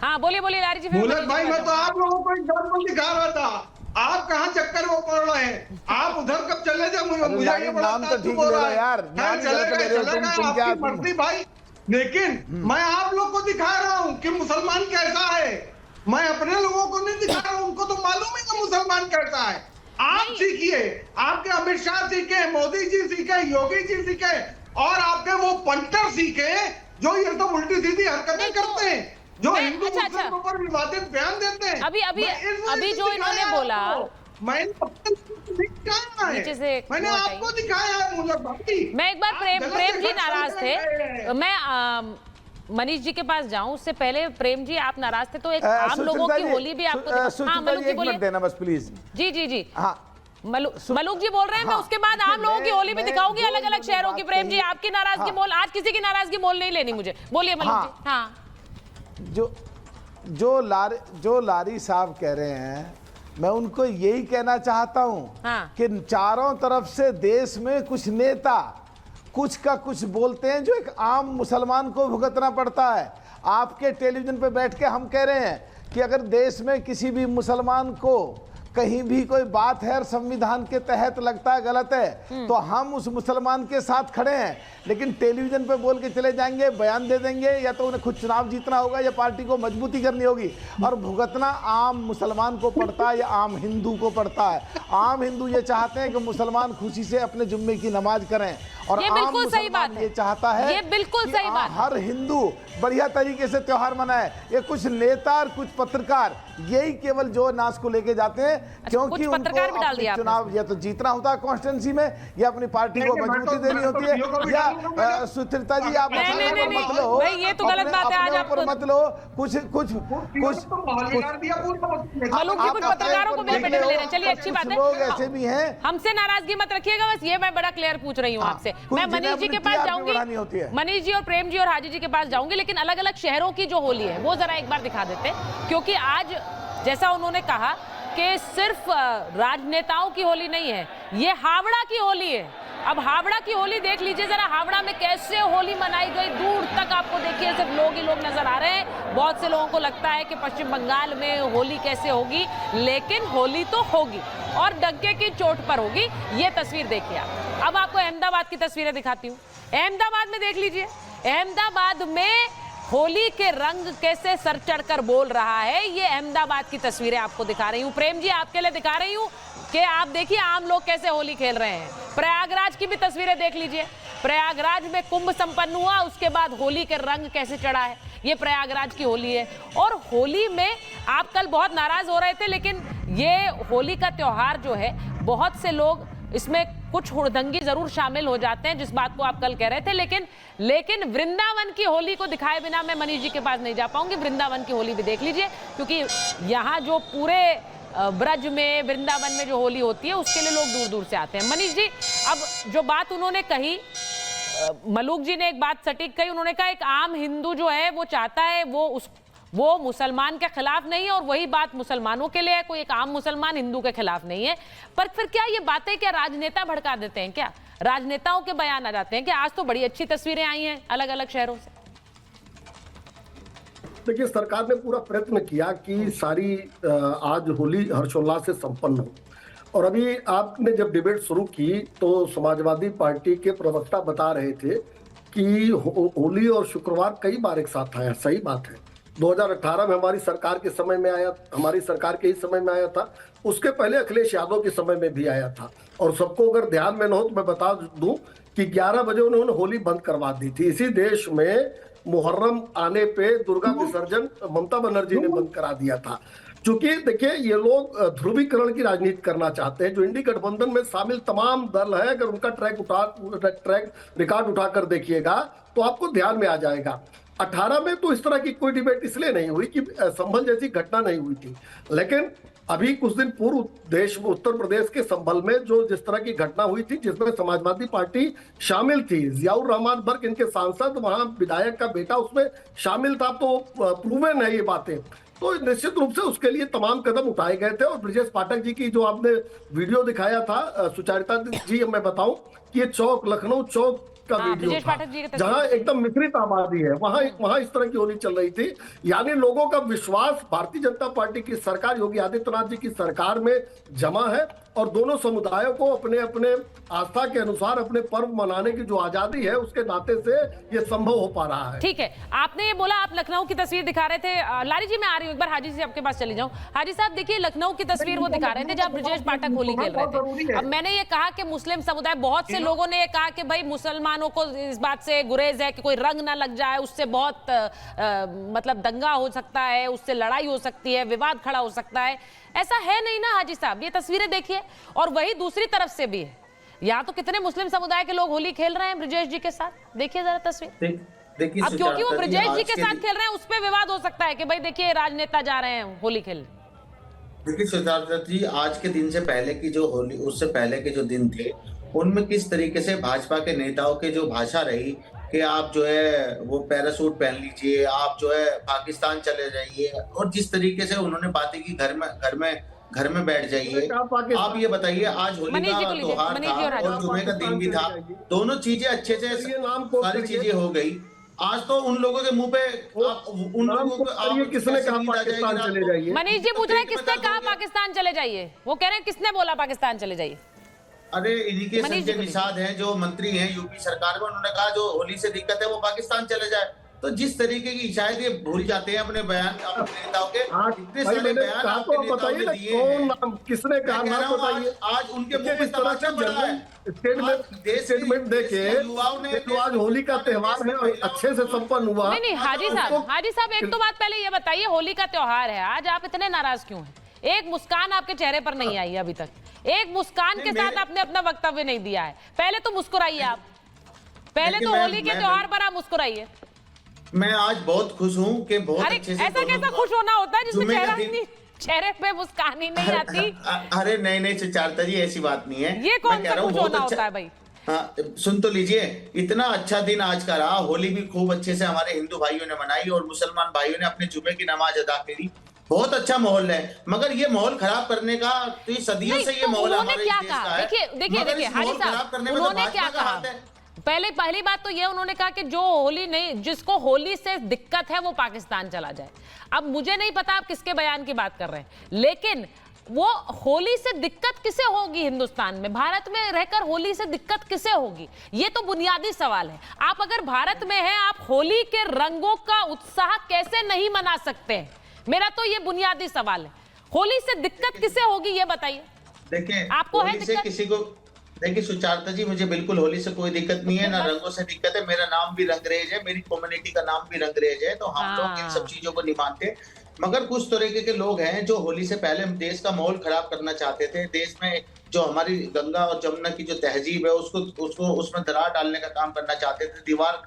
हाँ बोलिए बोलिए लारी जी। मूलक भाई, मैं तो आप लोगों को एग्जाम्पल दिखा रहा था, आप कहाँ चक्कर में पड़ रहे हैं? आप उधर कब चले जाए? मुझे ये बड़ा नाम तो ठीक हो ले रहा लो है यार, चलेगा तुम क्या आपकी मर्जी भाई, लेकिन मैं आप लोग को दिखा रहा हूँ कि मुसलमान कैसा है। मैं अपने लोगों को नहीं दिखा रहा हूँ, उनको तो मालूम है कि मुसलमान कैसा है। आप सीखिए, आपके अमित शाह सीखे, मोदी जी सीखे, योगी जी सीखे, और आपके वो पंटर सीखे जो ये तो उल्टी सीधी हरकतें करते हैं, जो हिंदू मुस्लिम के ऊपर विवादित बयान देते हैं। अभी जो इन्होंने बोला, मैंने आपको दिखाया है मूलक भाई। मैं एक बार प्रेम जी नाराज थे, मैं मनीष जी के पास जाऊं उससे पहले प्रेम जी आप नाराज थे तो एक आम लोगों की होली भी आपको। हाँ मलूक जी बोलिए देना बस प्लीज। जी जी जी हाँ मलूक जी बोल रहे हैं। मैं उसके बाद आम लोगों की होली भी दिखाऊंगी, अलग अलग शहरों की। प्रेम जी आपकी नाराजगी मोल, आज किसी की नाराजगी मोल नहीं लेनी मुझे। बोलिए मलूक जी। हाँ जो लारी साहब कह रहे हैं, मैं उनको यही कहना चाहता हूं कि चारों तरफ से देश में कुछ नेता कुछ का कुछ बोलते हैं जो एक आम मुसलमान को भुगतना पड़ता है। आपके टेलीविजन पे बैठ के हम कह रहे हैं कि अगर देश में किसी भी मुसलमान को कहीं भी कोई बात है और संविधान के तहत लगता है गलत है तो हम उस मुसलमान के साथ खड़े हैं, लेकिन टेलीविजन पे बोल के चले जाएंगे, बयान दे देंगे, या तो उन्हें खुद चुनाव जीतना होगा या पार्टी को मजबूती करनी होगी। और भुगतना आम मुसलमान को पड़ता है या आम हिंदू को पड़ता है। आम हिंदू ये चाहते हैं कि मुसलमान खुशी से अपने जुम्मे की नमाज करें, और ये आम मुसलमान ये चाहता है ये बिल्कुल सही बात, हर हिंदू बढ़िया तरीके से त्योहार मनाए। ये कुछ नेता और कुछ पत्रकार यही केवल जो नाच को लेके जाते हैं, क्योंकि उनको अपने चुनाव या तो जीतना होता है कॉन्स्टिट्यूंसी में, या अपनी पार्टी को मजबूती देनी होती है, या सुचित्रा जी आप मत लो, ये तो गलत बात है। आज आप मत लो कुछ पत्रकारों को मेरे बेटे में ले रहे हैं। चलिए अच्छी बात है, लोग ऐसे भी हैं। हमसे नाराजगी मत रखिएगा, बस ये मैं बड़ा क्लियर पूछ रही हूँ आपसे। मैं मनीष जी के पास जाऊंगी, मनीष जी और प्रेम जी और हाजी जी के पास जाऊंगी, लेकिन अलग अलग शहरों की जो होली है वो जरा एक बार दिखा देते हैं। क्योंकि आज जैसा उन्होंने कहा कि सिर्फ राजनेताओं की होली नहीं है, ये हावड़ा की होली है। अब हावड़ा की होली देख लीजिए जरा, हावड़ा में कैसे होली मनाई गई। दूर तक आपको देखिए सिर्फ लोग ही लोग नजर आ रहे हैं। बहुत से लोगों को लगता है कि पश्चिम बंगाल में होली कैसे होगी, लेकिन होली तो होगी और डंके की चोट पर होगी। ये तस्वीर देखिए आप। अब आपको अहमदाबाद की तस्वीरें दिखाती हूँ। अहमदाबाद में देख लीजिए, अहमदाबाद में होली के रंग कैसे सर चढ़कर बोल रहा है। ये अहमदाबाद की तस्वीरें आपको दिखा रही हूँ। प्रेम जी आपके लिए दिखा रही हूँ कि आप देखिए आम लोग कैसे होली खेल रहे हैं। प्रयागराज की भी तस्वीरें देख लीजिए। प्रयागराज में कुंभ संपन्न हुआ, उसके बाद होली के रंग कैसे चढ़ा है। ये प्रयागराज की होली है। और होली में आप कल बहुत नाराज हो रहे थे, लेकिन ये होली का त्योहार जो है, बहुत से लोग इसमें कुछ हुड़दंगी जरूर शामिल हो जाते हैं, जिस बात को आप कल कह रहे थे। लेकिन वृंदावन की होली को दिखाए बिना मैं मनीष जी के पास नहीं जा पाऊंगी। वृंदावन की होली भी देख लीजिए, क्योंकि यहाँ जो पूरे ब्रज में, वृंदावन में जो होली होती है उसके लिए लोग दूर दूर से आते हैं। मनीष जी, अब जो बात उन्होंने कही, मलूक जी ने एक बात सटीक कही। उन्होंने कहा एक आम हिंदू जो है वो चाहता है वो मुसलमान के खिलाफ नहीं है, और वही बात मुसलमानों के लिए है। कोई एक आम मुसलमान हिंदू के खिलाफ नहीं है। पर फिर क्या ये बातें क्या राजनेता भड़का देते हैं? क्या राजनेताओं के बयान आ जाते हैं कि आज तो बड़ी अच्छी तस्वीरें आई हैं अलग अलग शहरों से? देखिए, सरकार ने पूरा प्रयत्न किया कि सारी आज होली हर्षोल्लास से संपन्न हो। और अभी आपने जब डिबेट शुरू की तो समाजवादी पार्टी के प्रवक्ता बता रहे थे कि होली और शुक्रवार कई बार एक साथ आया। सही बात है, 2018 में हमारी सरकार के समय में आया, हमारी सरकार के ही समय में आया था। उसके पहले अखिलेश यादव के समय में भी आया था। और सबको अगर ध्यान में न हो तो मैं बता दूं कि 11 बजे उन्होंने होली बंद करवा दी थी। इसी देश में मुहर्रम आने पे दुर्गा विसर्जन ममता बनर्जी ने बंद करा दिया था। चूंकि देखिए, ये लोग ध्रुवीकरण की राजनीति करना चाहते हैं। जो इंडी गठबंधन में शामिल तमाम दल है, अगर उनका ट्रैक रिकॉर्ड उठाकर देखिएगा तो आपको ध्यान में आ जाएगा। 18 में तो इस तरह की कोई डिबेट इसलिए नहीं हुई कि संभल जैसी घटना नहीं हुई थी। लेकिन अभी कुछ दिन पूर्व देश में उत्तर प्रदेश के संभल में जो जिस तरह की घटना हुई थी, जिसमें समाजवादी पार्टी शामिल थी, जियाउर रहमान बर्क इनके सांसद, वहां विधायक का बेटा उसमें शामिल था, तो प्रूवन है ये बातें। तो निश्चित रूप से उसके लिए तमाम कदम उठाए गए थे। और ब्रजेश पाठक जी की जो आपने वीडियो दिखाया था, सुचारिता जी, मैं बताऊं कि ये चौक, लखनऊ चौक का हाँ, वीडियो ब्रजेश था, पाठक जी की तस्वीर। जहां एकदम मिश्रित आबादी है, वहां इस तरह की होली चल रही थी। यानी लोगों का विश्वास भारतीय जनता पार्टी की सरकार, योगी आदित्यनाथ जी की सरकार में जमा है, और दोनों समुदायों को अपने अपने आस्था के अनुसार अपने पर्व मनाने की जो आजादी है, उसके नाते से ये संभव हो पा रहा है। ठीक है, आपने ये बोला, आप लखनऊ की तस्वीर दिखा रहे थे। लारी जी, मैं आ रही हूँ, एक बार हाजी से आपके पास चली जाऊं। हाजी साहब देखिए, लखनऊ की तस्वीर वो दिखा रहे थे जहां ब्रजेश पाठक होली खेल रहे थे। अब मैंने ये कहा कि मुस्लिम समुदाय, बहुत से लोगों ने ये कहा कि भाई मुसलमानों को इस बात से गुरेज है कि कोई रंग ना लग जाए, उससे बहुत मतलब दंगा हो सकता है, उससे लड़ाई हो सकती है, विवाद खड़ा हो सकता है। ऐसा है नहीं ना हाजी साहब, ये तस्वीरें देखिए। और वही दूसरी तरफ से भी है, यहाँ तो कितने मुस्लिम समुदाय के लोग होली खेल रहे हैं ब्रजेश जी के साथ, देखिए जरा तस्वीर। देखिए, अब क्योंकि वो ब्रजेश जी के साथ खेल रहे हैं, उस पर विवाद हो सकता है कि भाई देखिए राजनेता जा रहे हैं होली खेल। देखिए सिद्धार्थ जी, आज के दिन से पहले की जो होली, उससे पहले के जो दिन थे, उनमें किस तरीके से भाजपा के नेताओं के जो भाषा रही कि आप जो है वो पैरासूट पहन लीजिए, आप जो है पाकिस्तान चले जाइए, और जिस तरीके से उन्होंने बातें की, घर में बैठ जाइए। आप ये बताइए, आज होली का त्योहार था और जुमे का दिन भी था, दोनों चीजें अच्छे से सारी चीजें हो गई। आज तो उन लोगों के मुंह पे उन लोगों को आप किसने कहा पाकिस्तान चले जाइए? मनीष जी पूछ रहे हैं किसने कहा पाकिस्तान चले जाइए, वो कह रहे हैं किसने बोला पाकिस्तान चले जाइए। अरे इन्हीं के संजय निषाद हैं जो मंत्री हैं यूपी सरकार में, उन्होंने कहा जो होली से दिक्कत है वो पाकिस्तान चले जाए। तो जिस तरीके की शायद ये भूल जाते हैं अपने बयान, अपने नेताओं के इतने सारे बयान आपके नेताओं ने दिए हैं। किसने कहा? आज उनके मुंह पे तमाचा पड़ा है। स्टेटमेंट देके युवाओं ने, आज होली का त्योहार है और अच्छे से संपन्न हुआ। नहीं हाजी साहब एक तो बात पहले ये बताइए, होली का त्योहार है, आज आप इतने नाराज क्यों हैं? एक मुस्कान आपके चेहरे पर नहीं आई अभी तक, एक मुस्कान के साथ आपने अपना वक्तव्य नहीं दिया है। पहले तो मुस्कुराइए आप, पहले तो होली के त्योहार पर आप मुस्कुराइए। मैं आज बहुत खुश हूँ कि बहुत अच्छे से। ऐसा कैसा खुश होना होता है जिसमें चेहरे पे मुस्कान ही नहीं आती? अरे नहीं सुचारता जी, ऐसी बात नहीं है। ये कौन सा खुश होना होता है भाई? हाँ, सुन तो लीजिए, इतना अच्छा दिन आज का रहा, होली भी खूब अच्छे से हमारे हिंदू भाइयों ने मनाई और मुसलमान भाइयों ने अपने जुमे की नमाज अदा करी। बहुत अच्छा माहौल है, मगर ये माहौल खराब करने का तो ये सदियों से ये माहौल हमारे देश का है। देखिए हाजी साहब, उन्होंने क्या कहा? पहली बात तो ये उन्होंने कहा कि जो होली नहीं, जिसको होली से दिक्कत है वो पाकिस्तान चला जाए। अब मुझे नहीं पता आप किसके बयान की बात कर रहे हैं, लेकिन वो होली से दिक्कत किसे होगी? हिंदुस्तान में, भारत में रहकर होली से दिक्कत किसे होगी? ये तो बुनियादी सवाल है। आप अगर भारत में हैं, आप होली के रंगों का उत्साह कैसे नहीं मना सकते हैं? मेरा तो ये बुनियादी सवाल है। होली से दिक्कत किसे होगी ये बताइए। देखिए, आपको है दिक्कत? किसी को देखिए सुचारता जी, मुझे बिल्कुल होली से कोई दिक्कत नहीं है, ना रंगों से दिक्कत है। मेरा नाम भी रंगरेज है, मेरी कम्युनिटी का नाम भी रंगरेज है, तो हम लोग इन सब चीजों को नहीं मानते। मगर कुछ तरीके के लोग हैं जो होली से पहले देश का माहौल खराब करना चाहते थे। देश में जो हमारी गंगा और जमुना की जो तहजीब है उसको उसमें दरार डालने का काम करना चाहते थे, दीवार